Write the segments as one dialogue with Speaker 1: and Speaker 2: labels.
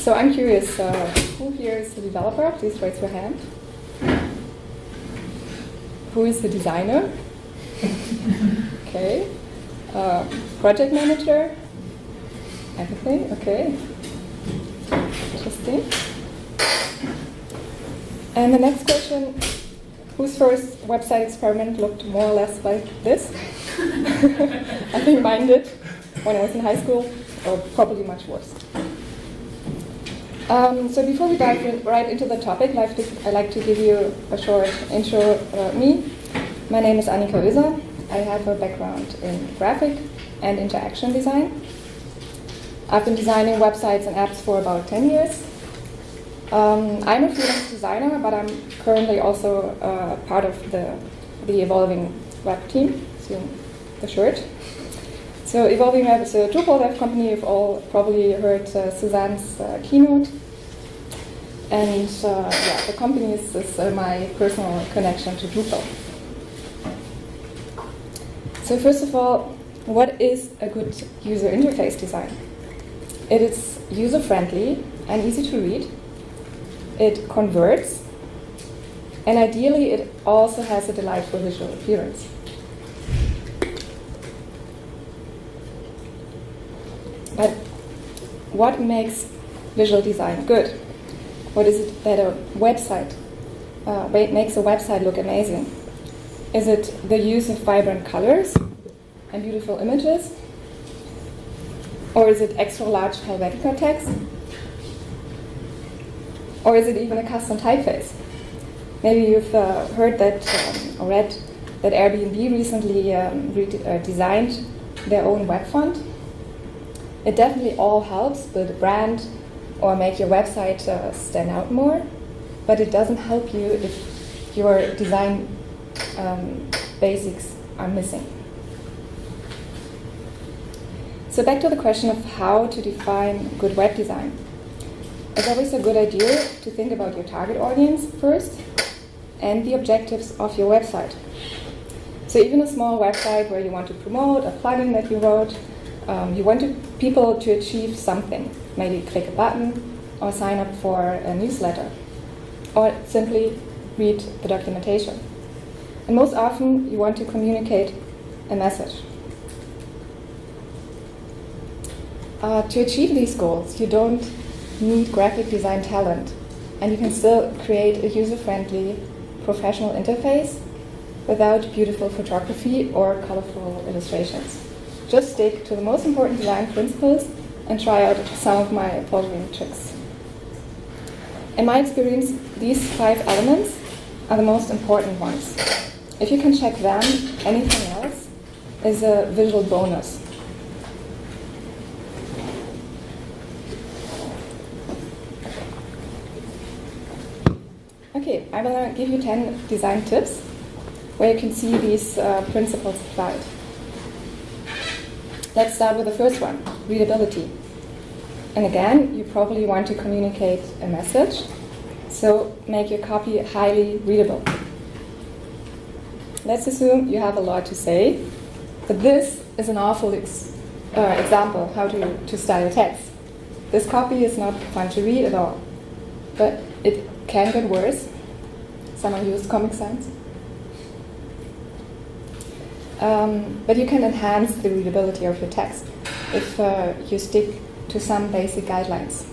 Speaker 1: So I'm curious, who here is the developer? Please raise your hand. Who is the designer? Okay. Project manager? Everything? Okay. Interesting. And the next question, whose first website experiment looked more or less like this? I think mine did when I was in high school, or probably much worse. So before we dive right into the topic, I'd like to give you a short intro about me. My name is Annika Oeser. I have a background in graphic and interaction design. I've been designing websites and apps for about 10 years. I'm a freelance designer, but I'm currently also part of the Evolving Web team, seeing the shirt. So Evolving Web is a Drupal dev company. You've all probably heard Suzanne's keynote. And the company is my personal connection to Drupal. So first of all, what is a good user interface design? It is user-friendly and easy to read. It converts. And ideally, it also has a delightful visual appearance. But what makes visual design good? What is it that a website makes a website look amazing? Is it the use of vibrant colors and beautiful images? Or is it extra large Helvetica text? Or is it even a custom typeface? Maybe you've heard that or read that Airbnb recently designed their own web font. It definitely all helps build a brand or make your website stand out more, but it doesn't help you if your design basics are missing. So back to the question of how to define good web design. It's always a good idea to think about your target audience first and the objectives of your website. So even a small website where you want to promote a plugin that you wrote, you want people to achieve something. Maybe click a button or sign up for a newsletter or simply read the documentation. And most often you want to communicate a message. To achieve these goals, you don't need graphic design talent, and you can still create a user-friendly, professional interface without beautiful photography or colorful illustrations. Just stick to the most important design principles and try out some of my following tricks. In my experience, these 5 elements are the most important ones. If you can check them, anything else is a visual bonus. Okay, I will give you 10 design tips where you can see these principles applied. Let's start with the first one, readability. And again, you probably want to communicate a message, so make your copy highly readable. Let's assume you have a lot to say, but this is an awful example how to style text. This copy is not fun to read at all, but it can get worse. Someone used Comic Sans. But you can enhance the readability of your text if you stick to some basic guidelines.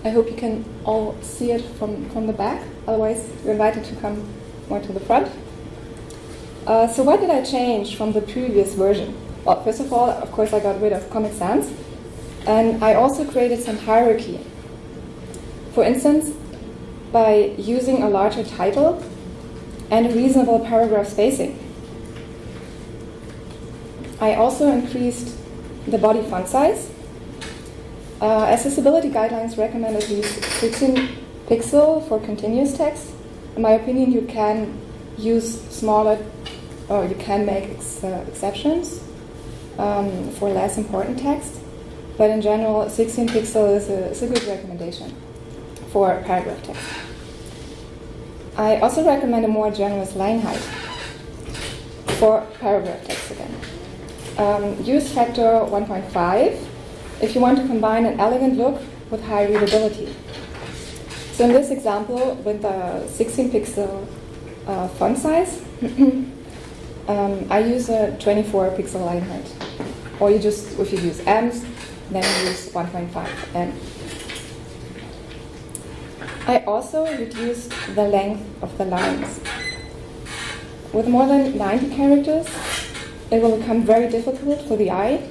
Speaker 1: I hope you can all see it from the back, otherwise you're invited to come more to the front. So what did I change from the previous version? Well, first of all, of course, I got rid of Comic Sans, and I also created some hierarchy. For instance, by using a larger title and a reasonable paragraph spacing. I also increased the body font size. Accessibility guidelines recommend at least 16 pixel for continuous text. In my opinion, you can use smaller, or you can make exceptions for less important text, but in general, 16 pixel is a good recommendation for paragraph text. I also recommend a more generous line height for paragraph text again. Use factor 1.5 if you want to combine an elegant look with high readability. So in this example, with the 16 pixel font size, I use a 24 pixel line height. Or if you use M's, then you use 1.5 M. I also reduced the length of the lines. With more than 90 characters, it will become very difficult for the eye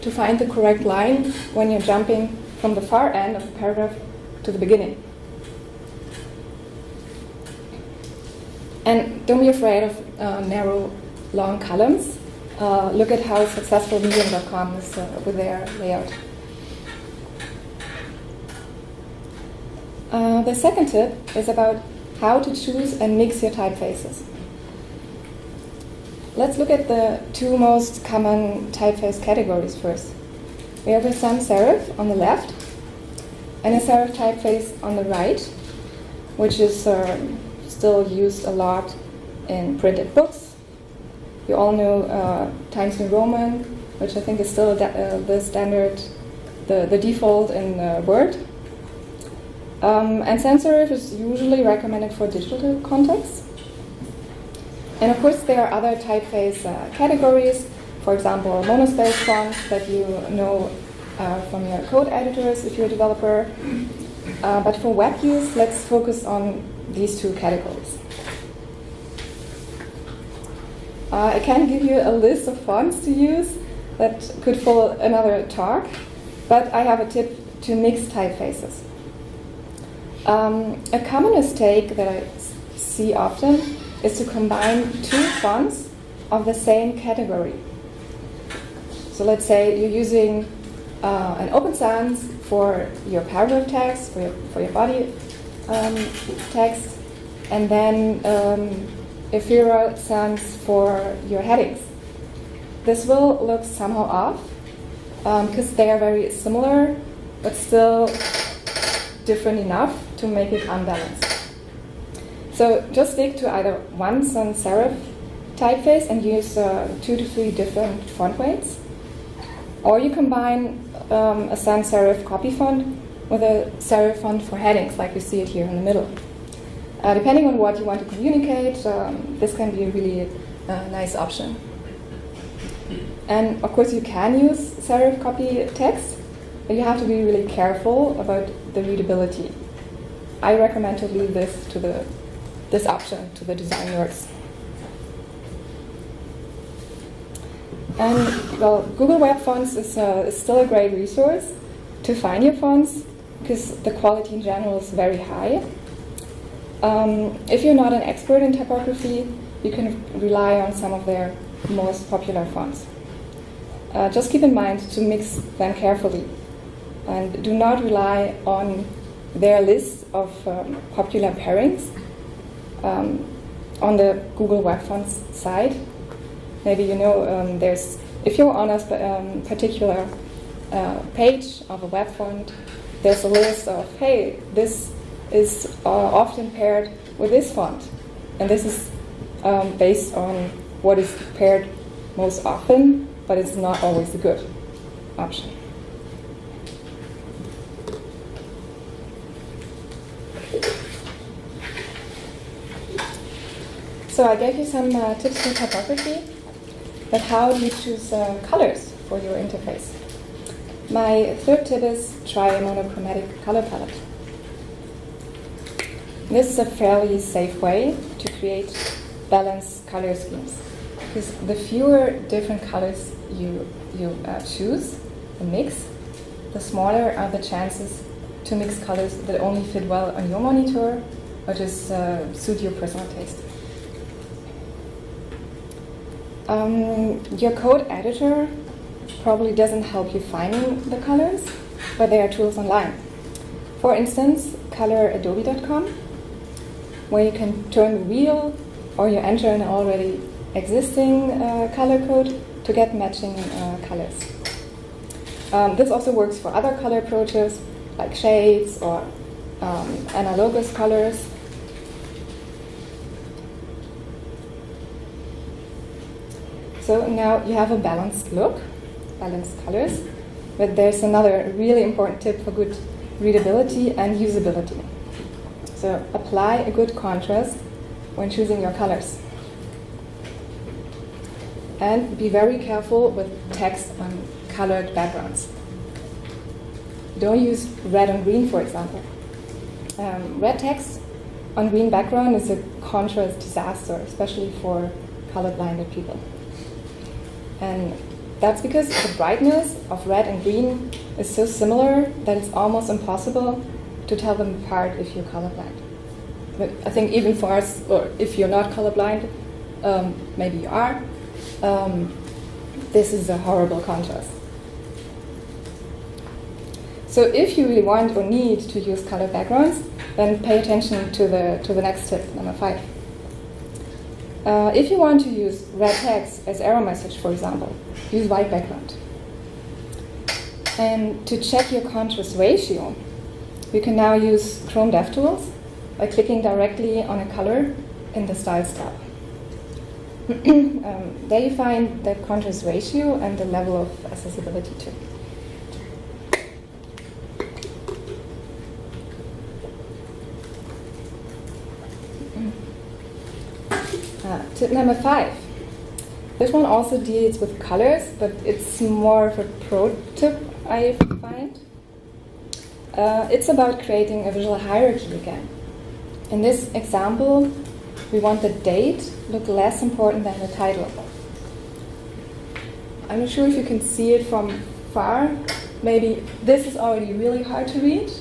Speaker 1: to find the correct line when you're jumping from the far end of the paragraph to the beginning. And don't be afraid of narrow, long columns. Look at how successful Medium.com is with their layout. The second tip is about how to choose and mix your typefaces. Let's look at the two most common typeface categories first. We have a sans serif on the left and a serif typeface on the right, which is still used a lot in printed books. You all know Times New Roman, which I think is still the standard, the default in Word. And sans serif is usually recommended for digital context. And of course, there are other typeface categories, for example, monospace fonts that you know from your code editors if you're a developer. But for web use, let's focus on these two categories. I can give you a list of fonts to use that could fill another talk, but I have a tip to mix typefaces. A common mistake that I see often is to combine two fonts of the same category. So let's say you're using an Open Sans for your paragraph text, for your body text, and then Ephira Sans for your headings. This will look somehow off because they are very similar, but still different enough to make it unbalanced. So just stick to either one sans serif typeface and use 2 to 3 different font weights, or you combine a sans serif copy font with a serif font for headings, like we see it here in the middle. Depending on what you want to communicate, this can be a really nice option. And of course, you can use serif copy text, but you have to be really careful about the readability. I recommend to leave this option to the design nerds. And well, Google Web Fonts is still a great resource to find your fonts because the quality in general is very high. If you're not an expert in typography, you can rely on some of their most popular fonts. Just keep in mind to mix them carefully and do not rely on their list of popular pairings on the Google Web Fonts site. Maybe you know if you're on a particular page of a web font, there's a list of, hey, this is often paired with this font. And this is based on what is paired most often, but it's not always a good option. So I gave you some tips for typography, but how do you choose colors for your interface? My third tip is try a monochromatic color palette. This is a fairly safe way to create balanced color schemes, because the fewer different colors you choose and mix, the smaller are the chances to mix colors that only fit well on your monitor or just suit your personal taste. Your code editor probably doesn't help you finding the colors, but there are tools online. For instance, coloradobe.com, where you can turn the wheel or you enter an already existing color code to get matching colors. This also works for other color approaches like shades or analogous colors. So now you have a balanced look, balanced colors, but there's another really important tip for good readability, and usability. So apply a good contrast when choosing your colors. And be very careful with text on colored backgrounds. Don't use red and green, for example. Red text on green background is a contrast disaster, especially for colorblinded people. And that's because the brightness of red and green is so similar that it's almost impossible to tell them apart if you're colorblind. But I think even for us, or if you're not colorblind, maybe you are, this is a horrible contrast. So if you really want or need to use color backgrounds, then pay attention to the next tip, number 5. If you want to use red text as error message, for example, use white background. And to check your contrast ratio, you can now use Chrome DevTools by clicking directly on a color in the Styles tab. There you find the contrast ratio and the level of accessibility too. Tip number 5. This one also deals with colors, but it's more of a pro tip, I find. It's about creating a visual hierarchy again. In this example, we want the date look less important than the title. I'm not sure if you can see it from far. Maybe this is already really hard to read.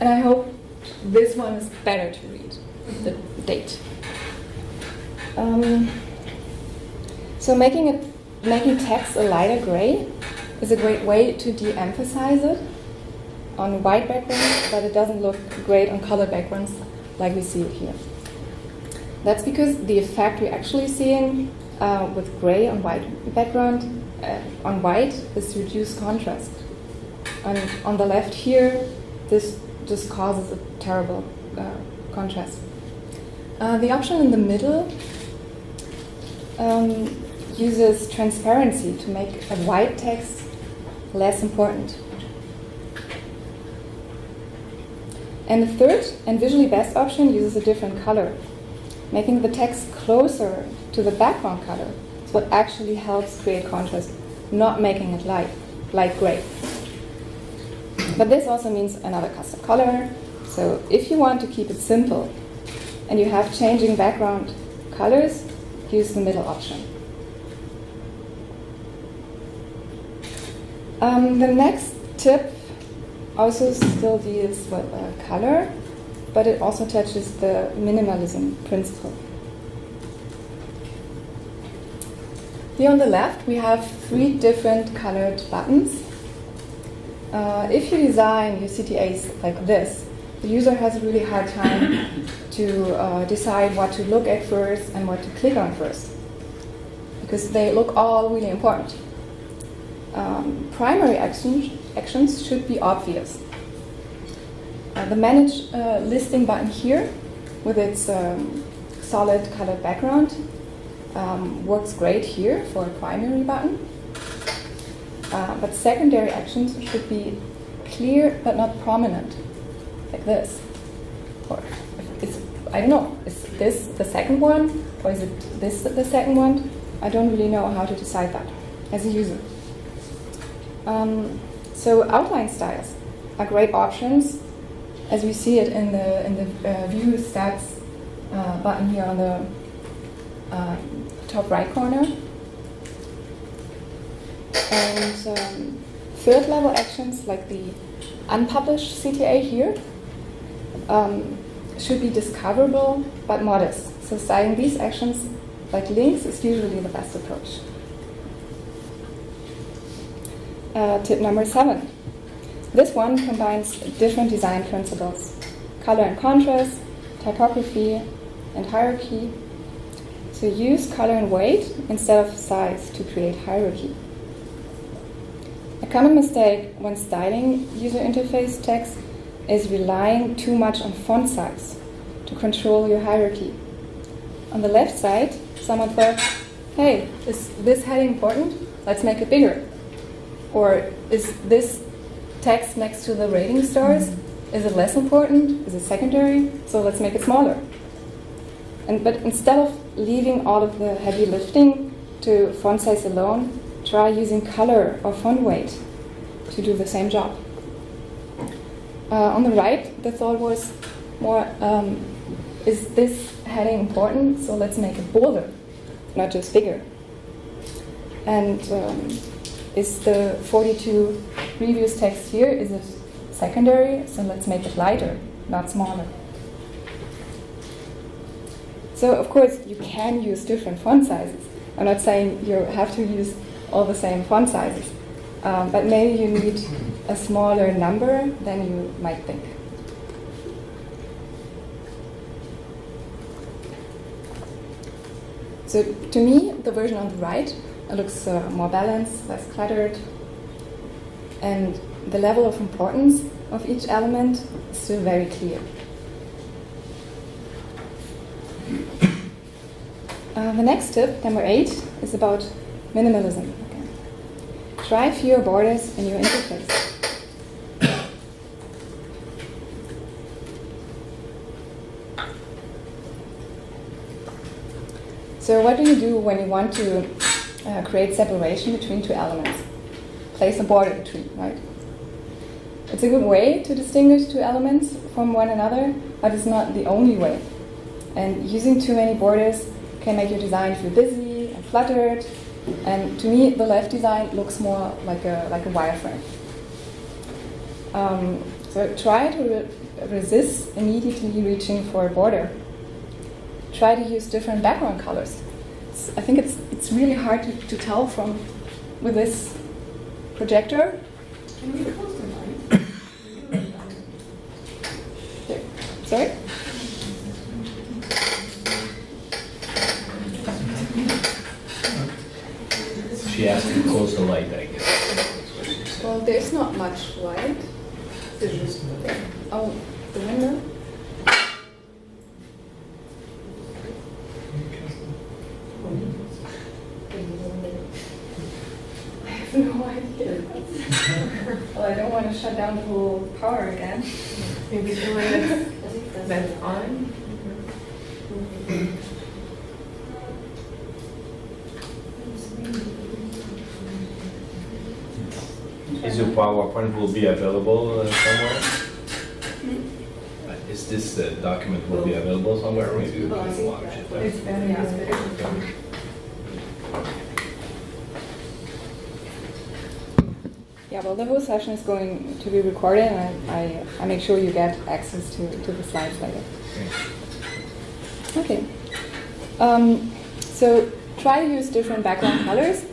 Speaker 1: And I hope this one is better to read, the date. So making text a lighter gray is a great way to de-emphasize it on white backgrounds, but it doesn't look great on colored backgrounds like we see it here. That's because the effect we're actually seeing with gray on white background on white is reduced contrast. And on the left here, this just causes a terrible contrast. The option in the middle uses transparency to make a white text less important. And the third and visually best option uses a different color. Making the text closer to the background color is what actually helps create contrast, not making it light gray. But this also means another custom color. So if you want to keep it simple and you have changing background colors, use the middle option. The next tip also still deals with color, but it also touches the minimalism principle. Here on the left, we have 3 different colored buttons. If you design your CTAs like this, the user has a really hard time to decide what to look at first and what to click on first, because they look all really important. Primary actions should be obvious. The Manage Listing button here, with its solid colored background, works great here for a primary button. But secondary actions should be clear but not prominent, like this. Or I don't know, is this the second one, or is it this the second one? I don't really know how to decide that as a user. So outline styles are great options, as we see it in the View Stats button here on the top right corner. And third level actions like the unpublished CTA here should be discoverable but modest. So styling these actions like links is usually the best approach. Tip number 7. This one combines different design principles: color and contrast, typography, and hierarchy. So use color and weight instead of size to create hierarchy. A common mistake when styling user interface text is relying too much on font size to control your hierarchy. On the left side, someone thought, hey, is this heading important? Let's make it bigger. Or is this text next to the rating stars, is it less important? Is it secondary? So let's make it smaller. But instead of leaving all of the heavy lifting to font size alone, try using color or font weight to do the same job. On the right, the thought was more, is this heading important? So let's make it bolder, not just bigger. And is the 42 reviews text here, is it secondary? So let's make it lighter, not smaller. So of course you can use different font sizes. I'm not saying you have to use all the same font sizes, but maybe you need a smaller number than you might think. So to me, the version on the right looks more balanced, less cluttered, and the level of importance of each element is still very clear. The next tip, number 8, is about minimalism. Okay. Try fewer borders in your interface. So what do you do when you want to create separation between two elements? Place a border between, right? It's a good way to distinguish two elements from one another, but it's not the only way. And using too many borders can make your design feel busy and cluttered. And to me, the left design looks more like a wireframe. So try to resist immediately reaching for a border. Try to use different background colors. I think it's really hard to tell with this projector.
Speaker 2: Can we close the light?
Speaker 1: Sorry?
Speaker 3: She asked to close the light, I guess.
Speaker 2: Well, there's not much light.
Speaker 1: Oh, the window? I have no idea. Well, I don't want to shut down the whole power again.
Speaker 2: Maybe the light that's on.
Speaker 3: Is your PowerPoint will be available somewhere? Is this document will be available somewhere? Maybe we can watch it.
Speaker 1: It's very good. Yeah, well, the whole session is going to be recorded, and I make sure you get access to the slides later. Okay. So try to use different background colors.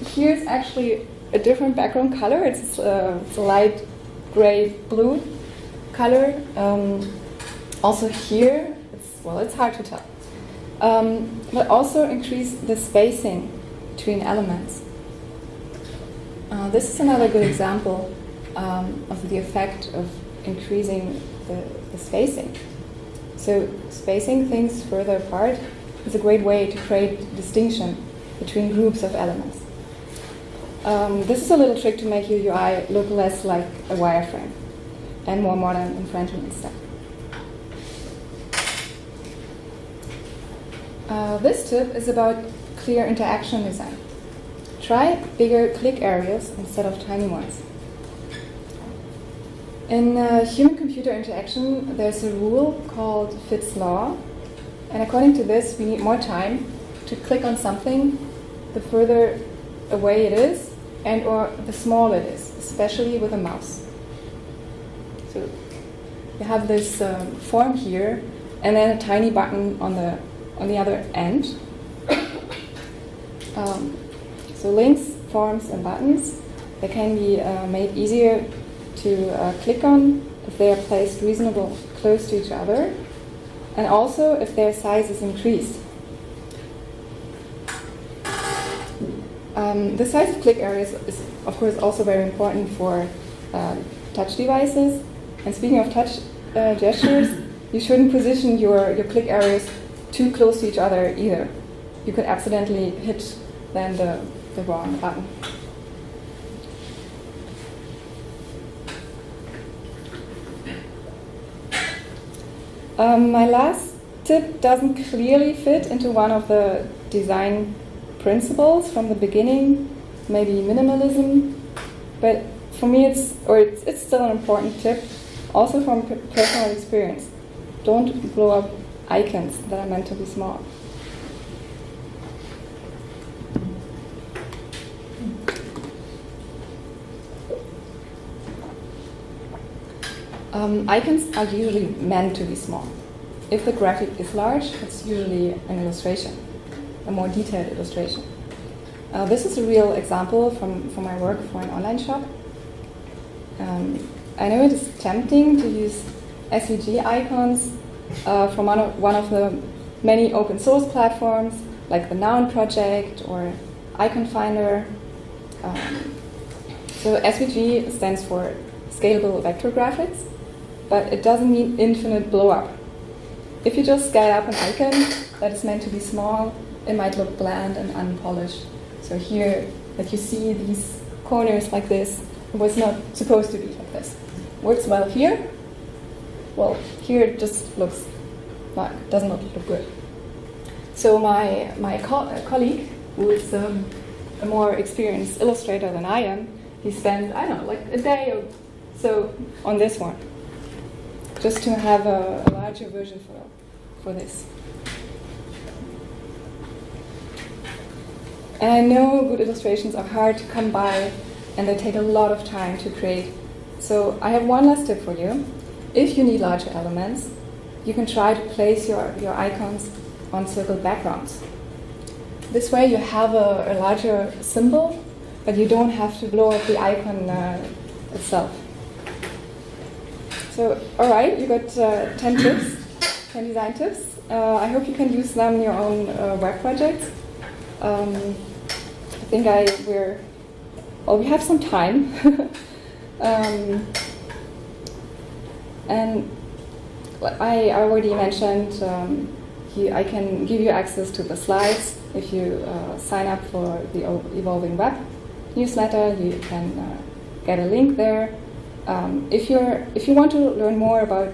Speaker 1: Here's actually a different background color. It's a light gray blue color. Also here, it's hard to tell. But also increase the spacing between elements. This is another good example of the effect of increasing the spacing. So spacing things further apart is a great way to create distinction between groups of elements. This is a little trick to make your UI look less like a wireframe and more modern and friendly instead. This tip is about clear interaction design. Try bigger click areas instead of tiny ones. In human-computer interaction, there's a rule called Fitts law, and according to this, we need more time to click on something the further away it is and or the smaller it is, especially with a mouse. So you have this form here, and then a tiny button on the other end. So links, forms, and buttons, they can be made easier to click on if they are placed reasonably close to each other, and also if their size is increased. The size of click areas is, of course, also very important for touch devices. And speaking of touch gestures, you shouldn't position your click areas too close to each other either. You could accidentally hit then the wrong button. My last tip doesn't clearly fit into one of the design principles from the beginning, maybe minimalism, but for me it's still an important tip, also from personal experience. Don't blow up icons that are meant to be small. Icons are usually meant to be small. If the graphic is large, it's usually an illustration, a more detailed illustration. This is a real example from my work for an online shop. I know it is tempting to use SVG icons from one of the many open source platforms, like the Noun project or Icon Finder. So SVG stands for Scalable Vector Graphics, but it doesn't mean infinite blow-up. If you just scale up an icon that is meant to be small, it might look bland and unpolished. So here, like you see these corners like this, it was not supposed to be like this. Works well here. Well, here it just does not look good. So my colleague, who is a more experienced illustrator than I am, he spent, I don't know, like a day or so on this one, just to have a larger version for this. And I know good illustrations are hard to come by and they take a lot of time to create. So I have one last tip for you. If you need larger elements, you can try to place your icons on circled backgrounds. This way you have a larger symbol, but you don't have to blow up the icon itself. So, all right, you got 10 tips, 10 design tips. I hope you can use them in your own web projects. I think we have some time. And I already mentioned I can give you access to the slides if you sign up for the Evolving Web newsletter. You can get a link there. If you want to learn more about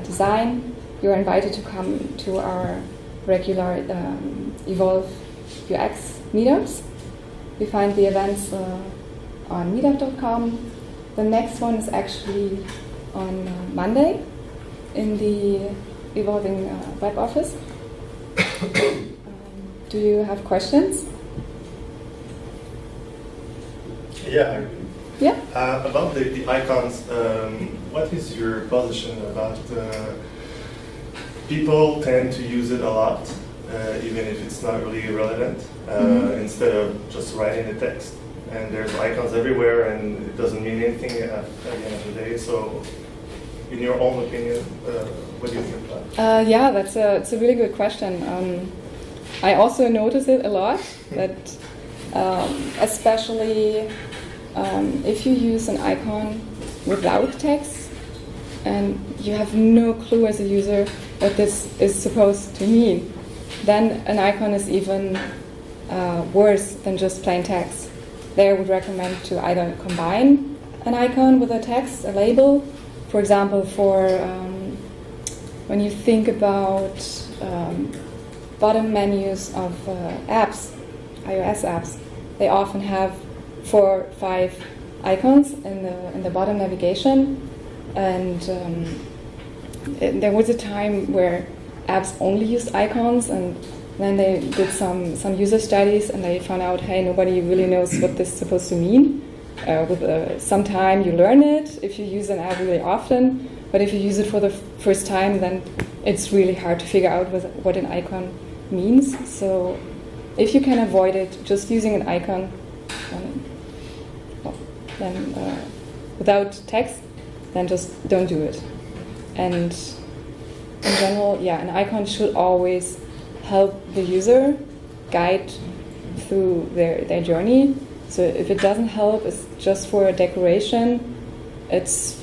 Speaker 1: design, you're invited to come to our regular Evolve UX meetups. You find the events on meetup.com. The next one is actually on Monday in the Evolving Web office. Do you have questions?
Speaker 4: Yeah.
Speaker 1: Yeah?
Speaker 4: About the icons, what is your position about people tend to use it a lot, even if it's not really relevant, instead of just writing the text? And there's icons everywhere, and it doesn't mean anything at the end of the day. So, in your own opinion, what do you think about that?
Speaker 1: Yeah, it's a really good question. I also notice it a lot, that especially if you use an icon without text and you have no clue as a user what this is supposed to mean, then an icon is even worse than just plain text. There I would recommend to either combine an icon with a text, a label. For example, for when you think about bottom menus of apps, iOS apps, they often have 4 or 5 icons in the bottom navigation, and there was a time where apps only used icons, and then they did some user studies and they found out, hey, nobody really knows what this is supposed to mean. With some time you learn it if you use an app really often, but if you use it for the first time, then it's really hard to figure out what an icon means. So if you can avoid it, just using an icon, then without text, then just don't do it. And in general, an icon should always help the user guide through their journey. So if it doesn't help, it's just for a decoration, it's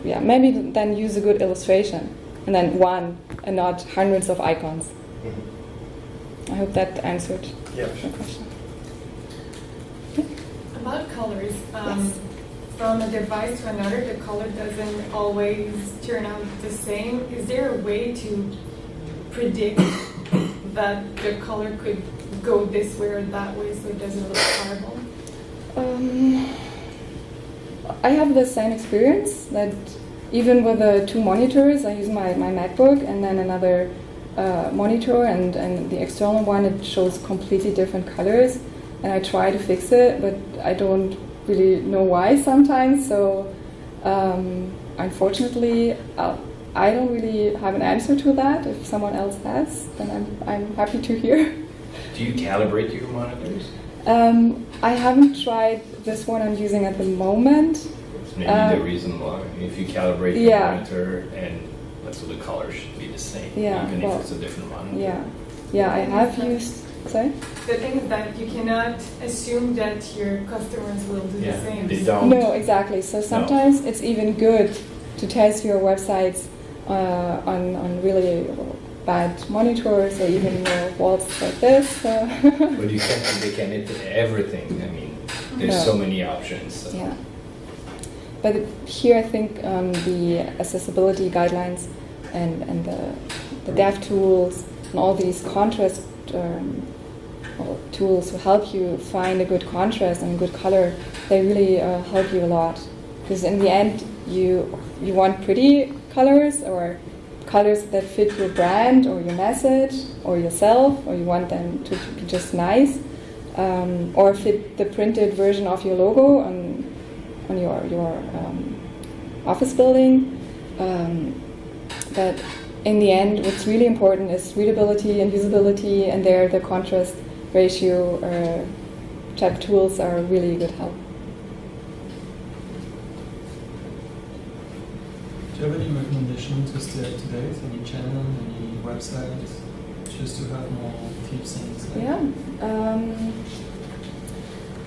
Speaker 1: maybe then use a good illustration and then one and not hundreds of icons. I hope that answered your question.
Speaker 2: About colors,
Speaker 1: Yes.
Speaker 5: from a device to another, the color doesn't always turn out the same. Is there a way to predict that the color could go this way or that way so it doesn't look horrible?
Speaker 1: I have the same experience that even with the two monitors, I use my MacBook and then another monitor, and the external one, it shows completely different colors, and I try to fix it, but I don't really know why sometimes. So unfortunately, I don't really have an answer to that. If someone else has, then I'm happy to hear.
Speaker 3: Do you calibrate your monitors?
Speaker 1: I haven't tried this one I'm using at the moment.
Speaker 3: That's maybe the reason why. If you calibrate your
Speaker 1: Yeah.
Speaker 3: monitor, and so the color should be the same,
Speaker 1: Yeah,
Speaker 3: even
Speaker 1: well,
Speaker 3: if it's a different monitor.
Speaker 1: Yeah, I have used. Sorry?
Speaker 5: The thing is that you cannot assume that your customers will do the same.
Speaker 3: They don't.
Speaker 1: No, exactly. So sometimes it's even good to test your websites on really bad monitors or even walls like this.
Speaker 3: But they can hit everything. I mean, there's so many options. So.
Speaker 1: Yeah. But here I think the accessibility guidelines and the dev tools and all these contrast tools to help you find a good contrast and good color, they really help you a lot. Because in the end, you want pretty colors or colors that fit your brand or your message or yourself, or you want them to be just nice, or fit the printed version of your logo on your office building. But in the end, what's really important is readability and usability, and there the contrast ratio type tools are really good help.
Speaker 6: Do you have any recommendations to stay up to date? Any channel, any websites, just to have more tips and stuff?
Speaker 1: Yeah,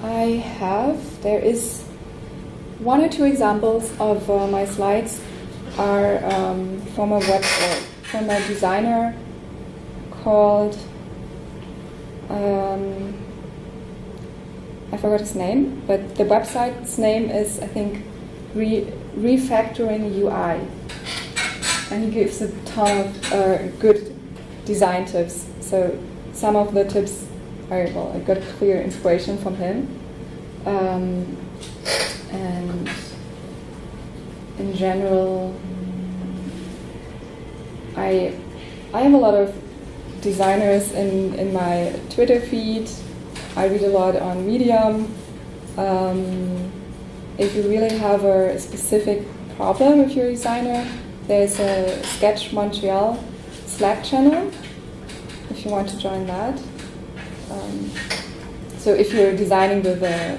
Speaker 1: I have. There is one or two examples of my slides are from from a designer called I forgot his name, but the website's name is, I think, Refactoring UI, and he gives a ton of good design tips. So some of the tips are, well, I got clear inspiration from him, and in general, I have a lot of designers in my Twitter feed. I read a lot on Medium. If you really have a specific problem with your designer, there's a Sketch Montreal Slack channel, if you want to join that. So if you're designing with a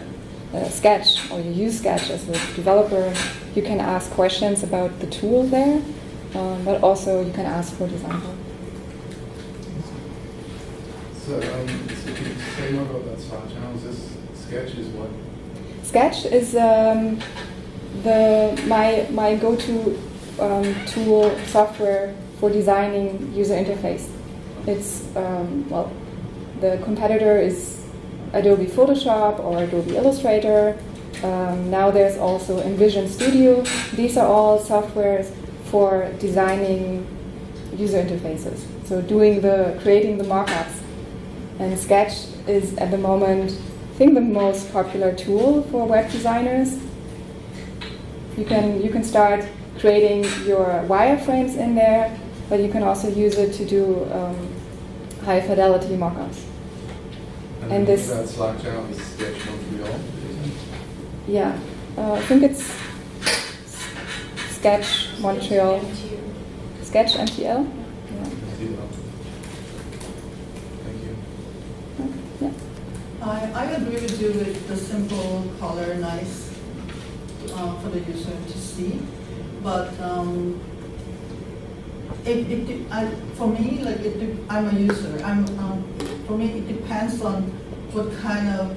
Speaker 1: Sketch, or you use Sketch as a developer, you can ask questions about the tool there, but also you can ask for design help.
Speaker 7: So, can you say more about that Slack channel? Is this Sketch is what?
Speaker 1: Sketch is my go-to tool software for designing user interface. It's well, the competitor is Adobe Photoshop or Adobe Illustrator. Now there's also InVision Studio. These are all softwares for designing user interfaces. So creating the mockups. And Sketch is at the moment, I think, the most popular tool for web designers. You can start creating your wireframes in there, but you can also use it to do high fidelity mockups. And this
Speaker 7: that Slack channel is Sketch Montreal.
Speaker 1: Yeah, I think it's Sketch Montreal. Sketch MTL? Yeah.
Speaker 7: Thank you.
Speaker 1: Yeah.
Speaker 8: I agree with you with the simple color, nice for the user to see. But for me, I'm a user. For me, it depends on what kind of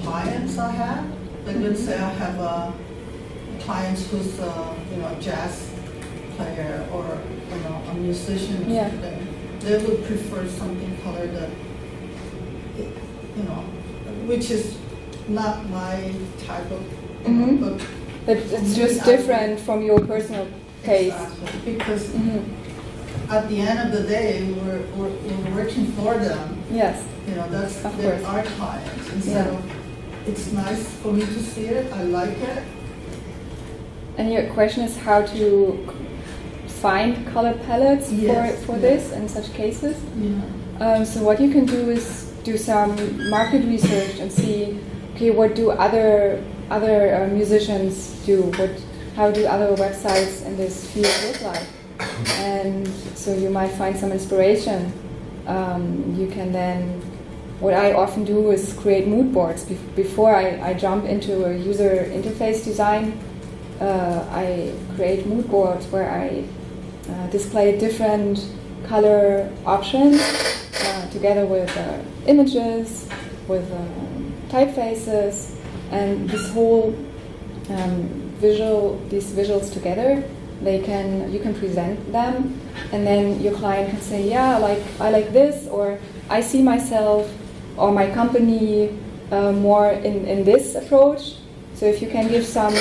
Speaker 8: clients I have. Like, let's say I have clients who's a jazz player or a musician.
Speaker 1: Yeah.
Speaker 8: They would prefer something color that which is not my type of
Speaker 1: Mhm.
Speaker 8: But
Speaker 1: But it's just different from your personal taste.
Speaker 8: exactly, because
Speaker 1: Mhm.
Speaker 8: at the end of the day, we're working for them.
Speaker 1: Yes.
Speaker 8: You know, that's
Speaker 1: Of
Speaker 8: they're
Speaker 1: course.
Speaker 8: our clients, and
Speaker 1: Yeah.
Speaker 8: so it's nice for me to see it. I like it.
Speaker 1: And your question is how to find color palettes
Speaker 8: Yes,
Speaker 1: for
Speaker 8: yes.
Speaker 1: this in such cases.
Speaker 8: Yeah.
Speaker 1: So what you can do is do some market research and see, okay, what do other musicians do? How do other websites in this field look like? And so you might find some inspiration. You can then, what I often do is create mood boards. Before I jump into a user interface design, I create mood boards where I display different color options together with images, with typefaces, and this whole these visuals together. You can present them, and then your client can say, yeah, I like this, or I see myself or my company more in this approach. So if you can give some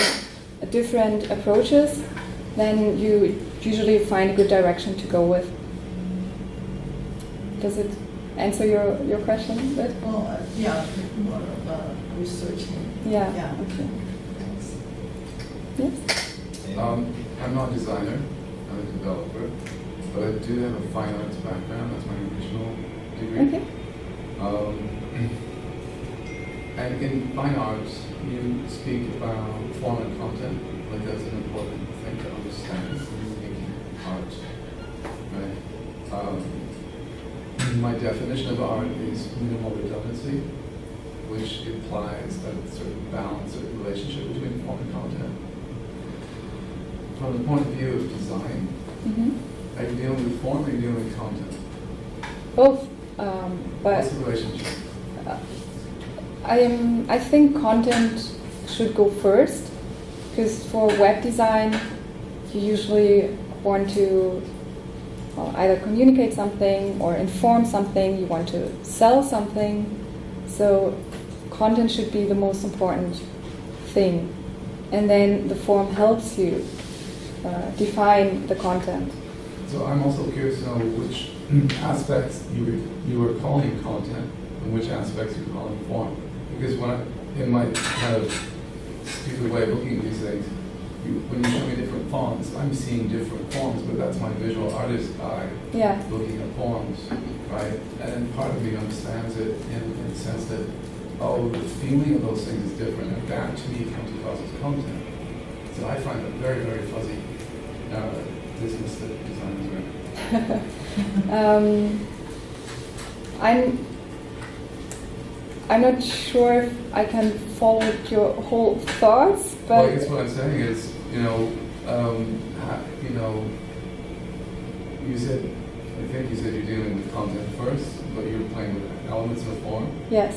Speaker 1: different approaches, then you usually find a good direction to go with. Does it answer your question a bit?
Speaker 8: Well, yeah, more of researching.
Speaker 1: Yeah.
Speaker 8: Yeah.
Speaker 1: Okay. Yes.
Speaker 7: I'm not a designer, I'm a developer, but I do have a fine arts background, that's my original degree.
Speaker 1: Okay.
Speaker 7: And in fine arts, you speak about form and content, like that's an important thing to understand when you're making art, right? My definition of art is minimal redundancy, which implies a certain balance, a relationship between form and content. From the point of view of design,
Speaker 1: Mm-hmm.
Speaker 7: are you dealing with form or are you dealing with content?
Speaker 1: Both, but
Speaker 7: What's the relationship?
Speaker 1: I think content should go first, because for web design, you usually want to either communicate something or inform something, you want to sell something, so content should be the most important thing. And then the form helps you define the content.
Speaker 7: So I'm also curious to know which aspects you were calling content and which aspects you're calling form. Because in my kind of stupid way of looking at these things, when you show me different fonts, I'm seeing different forms, but that's my visual artist eye looking at forms, right? And part of me understands it in the sense that, the feeling of those things is different, and that to me comes across as content. So I find it very, very fuzzy business that designers are. I'm not sure if I can follow your whole thoughts, but well, I guess what I'm saying is, you said, I think you said you're dealing with content first, but you're playing with elements of form.
Speaker 1: Yes.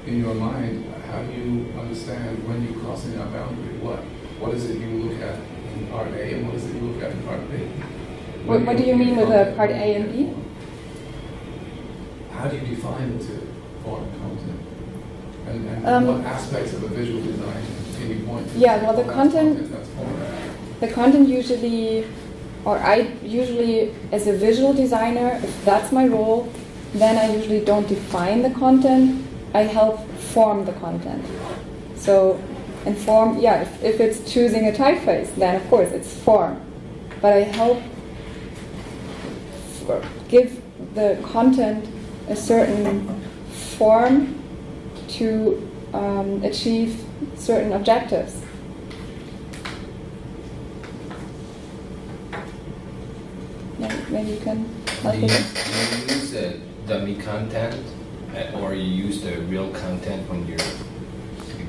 Speaker 7: In your mind, how do you understand when you're crossing that boundary? What is it you look at in part A and what is it you look at in part B?
Speaker 1: What do you mean with part A and B?
Speaker 7: How do you define the two, form and content? And what aspects of a visual design can you point to?
Speaker 1: Yeah, well, the content,
Speaker 7: That's form.
Speaker 1: the content usually, or I usually, as a visual designer, if that's my role, then I usually don't define the content, I help form the content. So, in form, if it's choosing a typeface, then of course it's form. But I help give the content a certain form to achieve certain objectives. Maybe you can help
Speaker 3: Do
Speaker 1: with
Speaker 3: you
Speaker 1: it.
Speaker 3: use dummy content or you use the real content when you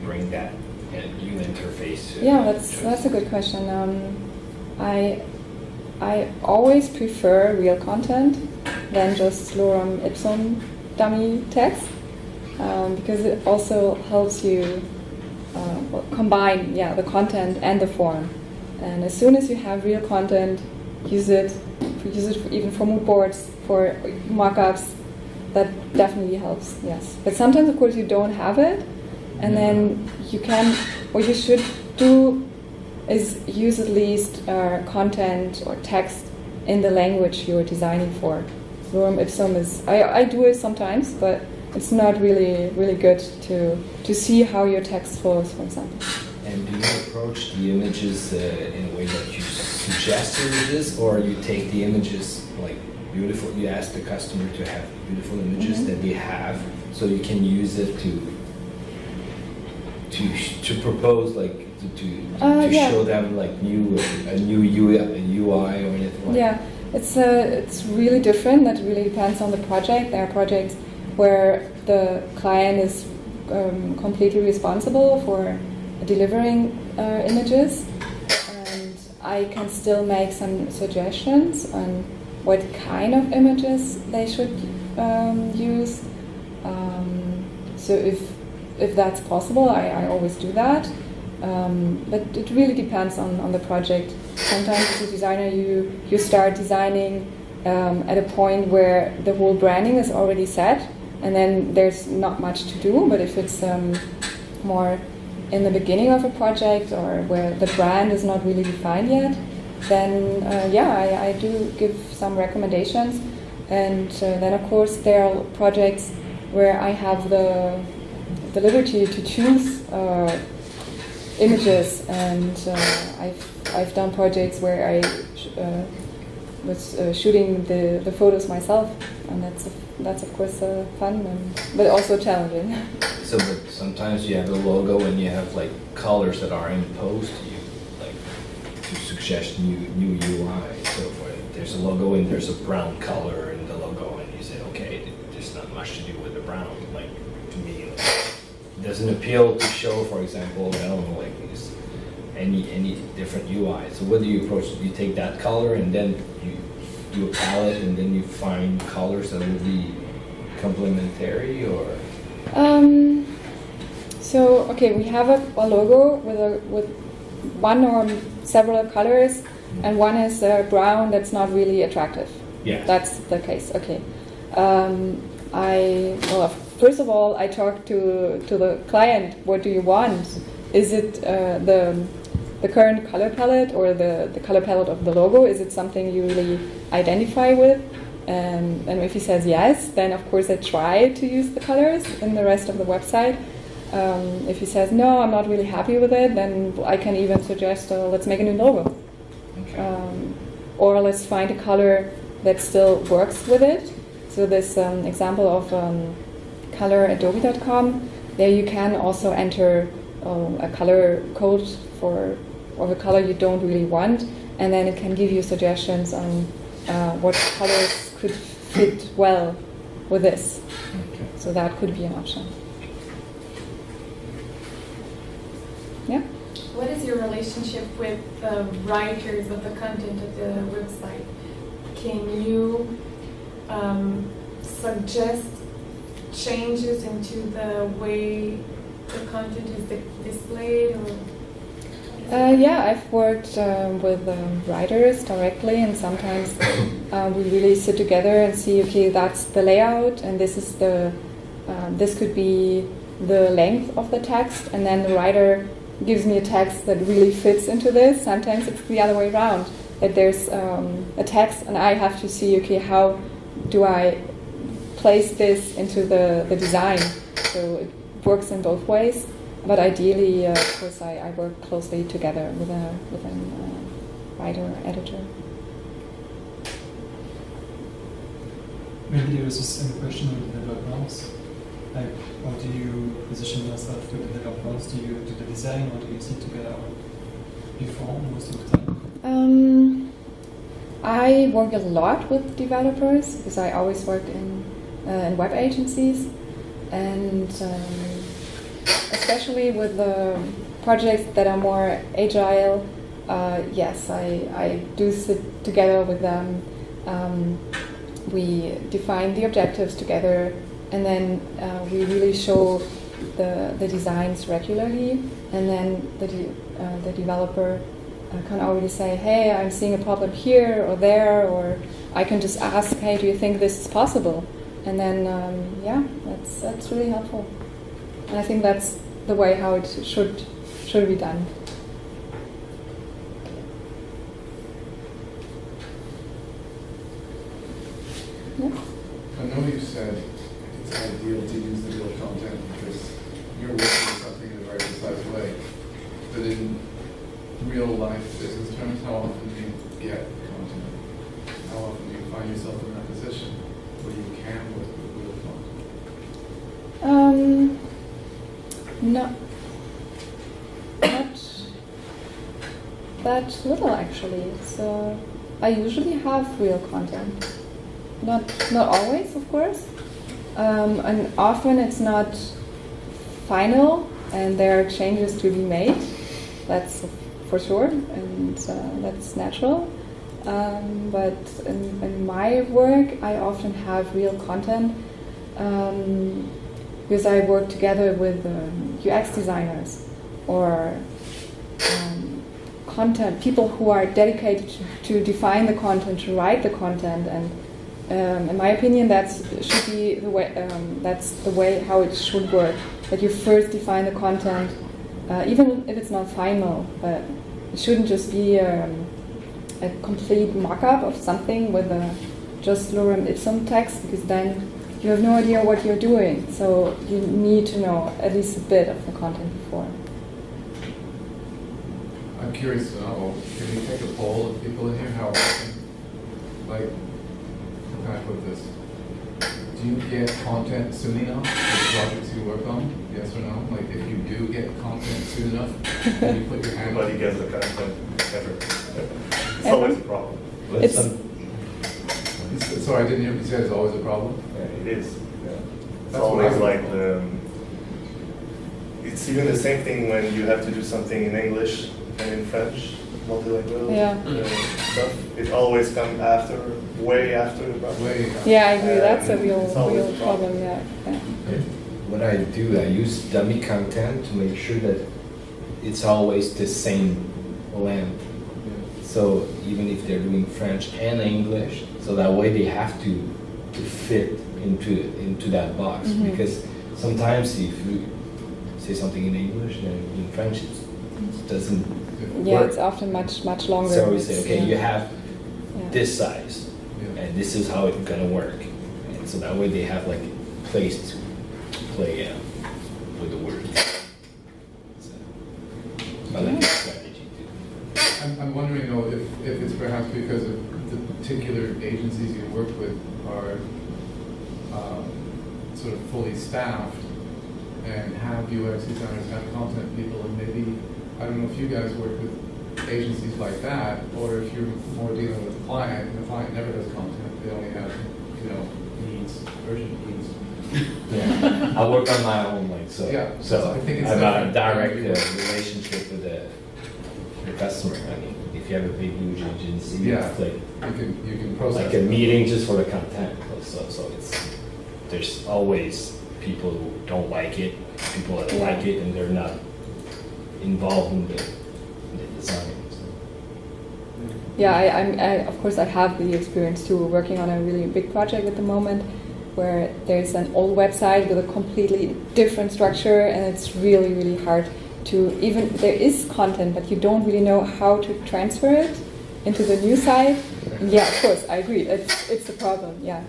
Speaker 3: bring that new interface?
Speaker 1: Yeah, that's a good question. I always prefer real content than just lorem ipsum dummy text because it also helps you combine the content and the form. And as soon as you have real content, use it even for mood boards, for mock-ups. That definitely helps. Yes, but sometimes of course you don't have it, and then you can what you should do is use at least content or text in the language you're designing for. Lorem ipsum is, I do it sometimes, but it's not really good to see how your text flows, for example.
Speaker 3: And do you approach the images in a way that you suggest images, or you take the images like beautiful, you ask the customer to have beautiful images that they have, so you can use it to propose, like to show them like a new UI or anything like
Speaker 1: Yeah, it's really different. That really depends on the project. There are projects where the client is completely responsible for delivering images, and I can still make some suggestions on what kind of images they should use. So if that's possible, I always do that. But it really depends on the project. Sometimes as a designer you start designing at a point where the whole branding is already set, and then there's not much to do. But if it's more in the beginning of a project, or where the brand is not really defined yet, then I do give some recommendations. And then of course there are projects where I have the liberty to choose images, and I've done projects where I was shooting the photos myself, and that's of course fun, but also challenging.
Speaker 3: So, but sometimes you have a logo and you have like colors that are imposed to you, like to suggest new UI. So there's a logo and there's a brown color in the logo, and you say, okay, there's not much to do with the brown. Like to me, like, it doesn't appeal to show, for example, I don't know, like any different UI. So what do you approach? Do you take that color and then you do a palette and then you find colors that will be complementary, or?
Speaker 1: So okay, we have a logo with one or several colors, and one is brown that's not really attractive.
Speaker 3: Yeah.
Speaker 1: That's the case. Okay. First of all, I talk to the client. What do you want? Is it the current color palette, or the color palette of the logo? Is it something you really identify with? And if he says yes, then of course I try to use the colors in the rest of the website. If he says no, I'm not really happy with it, then I can even suggest let's make a new logo.
Speaker 3: Okay.
Speaker 1: Or let's find a color that still works with it. So this example of color@adobe.com, there you can also enter a color code for the color you don't really want, and then it can give you suggestions on what colors could fit well with this.
Speaker 3: Okay.
Speaker 1: So that could be an option. Yeah?
Speaker 5: What is your relationship with the writers of the content of the website? Can you suggest changes into the way the content is displayed? Or
Speaker 1: I've worked with writers directly, and sometimes we really sit together and see, okay, that's the layout, and this is this could be the length of the text, and then the writer gives me a text that really fits into this. Sometimes it's the other way around, that there's a text and I have to see, okay, how do I place this into the design? So it works in both ways, but ideally, of course, I work closely together with a writer or editor.
Speaker 6: Maybe there was just a question on the developers. Like, how do you position yourself with the developers? Do you do the design, or do you sit together before most of the time?
Speaker 1: I work a lot with developers because I always worked in web agencies, and especially with the projects that are more agile. Yes, I do sit together with them. We define the objectives together, and then we really show the designs regularly, and then the developer can already say, hey, I'm seeing a problem here or there, or I can just ask, hey, do you think this is possible? And then that's really helpful, and I think that's the way how it should should be done. Yeah.
Speaker 7: I know you said it's ideal to use the real content because you're working with something in a very precise way. But in real life business terms, how often do you get content? How often do you find yourself in that position where you can work with real content?
Speaker 1: Not that little actually. So I usually have real content. Not always, of course, and often it's not final, and there are changes to be made. That's for sure, and that's natural. But in my work, I often have real content because I work together with UX designers or content people who are dedicated to define the content, to write the content, and in my opinion, that should be the way. That's the way how it should work. That you first define the content, even if it's not final. But it shouldn't just be a complete mock-up of something with just lorem ipsum text, because then you have no idea what you're doing. So you need to know at least a bit of the content before.
Speaker 7: I'm curious to know, can we take a poll of people in here? How often, like, how can I put this? Do you get content soon enough for projects you work on? Yes or no? Like, if you do get content soon enough, can you put your hand on
Speaker 4: Nobody
Speaker 7: it?
Speaker 4: gets the content ever. It's always a problem.
Speaker 7: Sorry, I didn't hear you say it's always a problem.
Speaker 4: Yeah, it is. Yeah. It's
Speaker 7: That's what
Speaker 4: always
Speaker 7: I
Speaker 4: like it's even the same thing when you have to do something in English and in French, multilingual stuff. It always comes way after the project.
Speaker 7: Way.
Speaker 1: Yeah, I agree. That's a
Speaker 4: It's always
Speaker 1: real
Speaker 4: a problem.
Speaker 1: problem. Yeah.
Speaker 3: What I do, I use dummy content to make sure that it's always the same length. So even if they're doing French and English, so that way they have to fit into that box.
Speaker 1: Mhm.
Speaker 3: Because sometimes if you say something in English, then in French it doesn't
Speaker 1: Yeah,
Speaker 3: work.
Speaker 1: it's often much longer.
Speaker 3: So we say, okay,
Speaker 1: Yeah.
Speaker 3: you have
Speaker 1: Yeah.
Speaker 3: this size,
Speaker 7: Yeah.
Speaker 3: and this is how it's gonna work. And so that way they have like place to play with the words. So, I like that strategy too.
Speaker 7: I'm wondering though if it's perhaps because of the particular agencies you work with are sort of fully staffed and have UX designers, have content people, and maybe, I don't know if you guys work with agencies like that, or if you're more dealing with the client, and the client never has content, they only have, needs, urgent needs.
Speaker 3: Yeah, I work on my own, like so.
Speaker 7: Yeah,
Speaker 3: So
Speaker 7: I think it's
Speaker 3: I have a
Speaker 7: different.
Speaker 3: direct relationship with the customer. I mean, if you have a big huge agency,
Speaker 7: Yeah.
Speaker 3: it's like
Speaker 7: You can process.
Speaker 3: like a meeting just for the content. So there's always people who don't like it, people that
Speaker 1: Yeah.
Speaker 3: like it, and they're not involved in the design. So.
Speaker 1: Yeah, I of course I have the experience too, working on a really big project at the moment, where there's an old website with a completely different structure, and it's really hard to even there is content, but you don't really know how to transfer it into the new site. And yeah, of course, I agree. It's a problem. Yeah.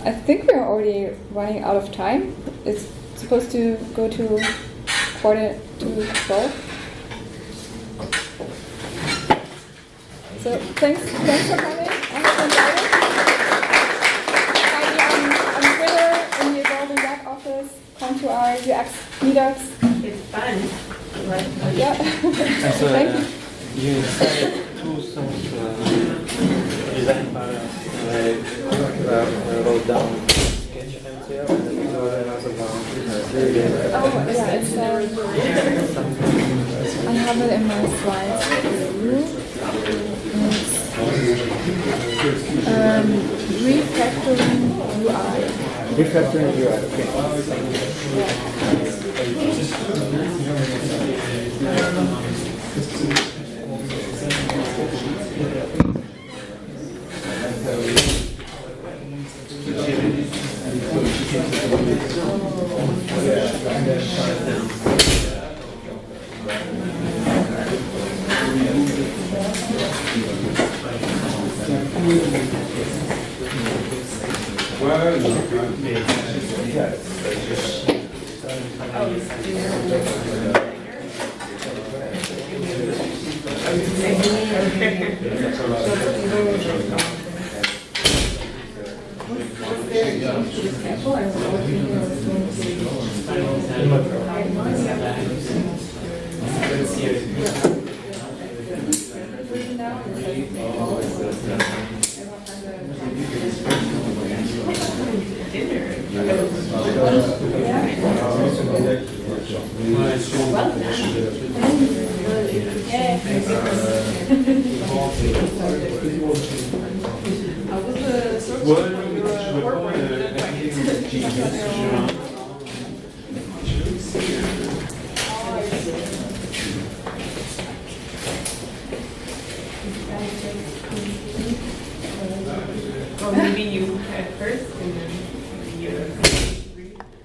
Speaker 1: I think we're already running out of time. It's supposed to go to 11:45. So thanks for coming. I hope you enjoyed it. Find me on Twitter in the Evolving Web office. Come to our UX meetups.
Speaker 2: It's fun.
Speaker 1: Yeah.
Speaker 9: So,
Speaker 1: Thank you.
Speaker 9: you decided two songs design paragraphs. I wrote down sketch here, and then another one.
Speaker 1: Oh yeah, it's I have it in my slides. Refactoring UI.
Speaker 9: Refactoring UI, okay.
Speaker 2: Well, maybe you at first and then.